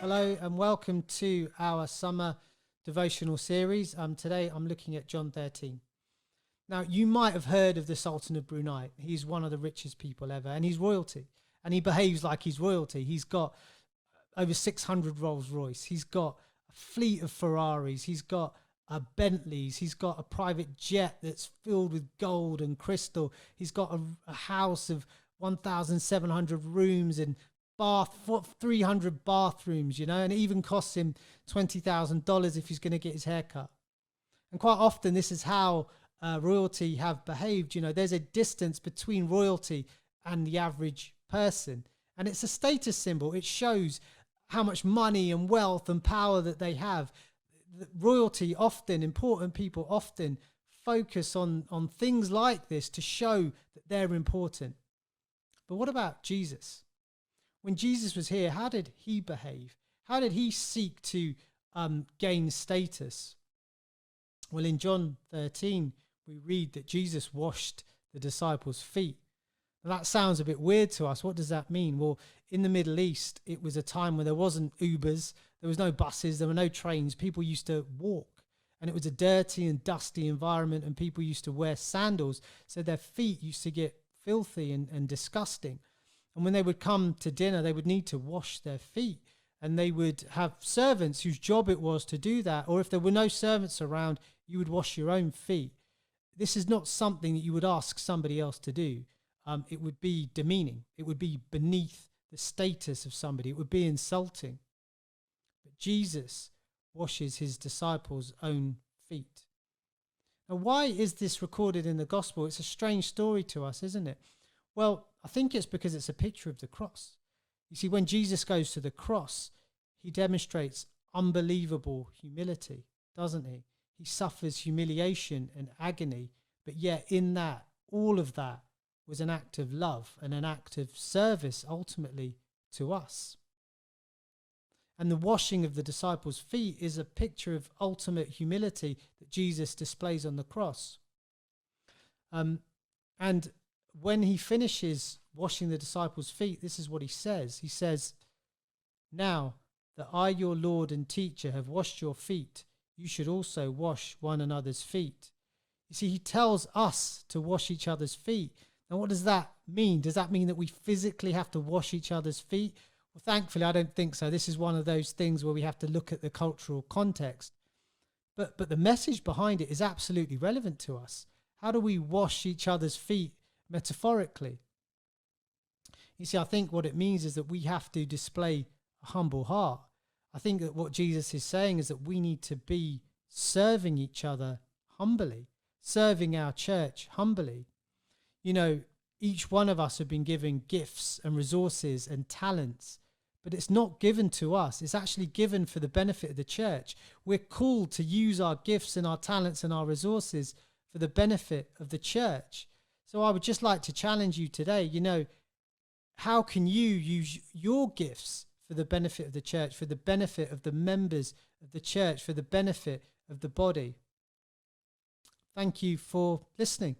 Hello and welcome to our summer devotional series. Today I'm looking at John 13. Now, you might have heard of the Sultan of Brunei. He's one of the richest people ever, and he's royalty, and he behaves like he's royalty. He's got over 600 Rolls Royce. He's got a fleet of Ferraris. He's got Bentleys. He's got a private jet that's filled with gold and crystal. He's got a house of 1,700 rooms and 300 bathrooms, and it even costs him $20,000 if he's going to get his hair cut. And quite often this is how royalty have behaved. There's a distance between royalty and the average person, and it's a status symbol. It shows how much money and wealth and power that they have. Royalty often, important people often focus on things like this to show that they're important. But what about Jesus? When Jesus was here, how did he behave? How did he seek to gain status? Well, in John 13, we read that Jesus washed the disciples' feet. Now, that sounds a bit weird to us. What does that mean? Well, in the Middle East, it was a time when there wasn't Ubers, there was no buses, there were no trains. People used to walk, and it was a dirty and dusty environment, and people used to wear sandals, so their feet used to get filthy and disgusting. And when they would come to dinner, they would need to wash their feet, and they would have servants whose job it was to do that. Or if there were no servants around, you would wash your own feet. This is not something that you would ask somebody else to do. It would be demeaning. It would be beneath the status of somebody. It would be insulting. But Jesus washes his disciples' own feet. Now, why is this recorded in the gospel? It's a strange story to us, isn't it? Well, I think it's because it's a picture of the cross. You see, when Jesus goes to the cross, he demonstrates unbelievable humility, doesn't he? He suffers humiliation and agony, but yet in that, all of that was an act of love and an act of service ultimately to us. And the washing of the disciples' feet is a picture of ultimate humility that Jesus displays on the cross. And when he finishes washing the disciples' feet, this is what he says. He says, "Now that I, your Lord and teacher, have washed your feet, you should also wash one another's feet." You see, he tells us to wash each other's feet. Now, what does that mean? Does that mean that we physically have to wash each other's feet? Well, thankfully, I don't think so. This is one of those things where we have to look at the cultural context. But the message behind it is absolutely relevant to us. How do we wash each other's feet metaphorically? You see, I think what it means is that we have to display a humble heart. I think that what Jesus is saying is that we need to be serving each other humbly, serving our church humbly. Each one of us have been given gifts and resources and talents, but it's not given to us. It's actually given for the benefit of the church. We're called to use our gifts and our talents and our resources for the benefit of the church. So I would just like to challenge you today, how can you use your gifts for the benefit of the church, for the benefit of the members of the church, for the benefit of the body? Thank you for listening.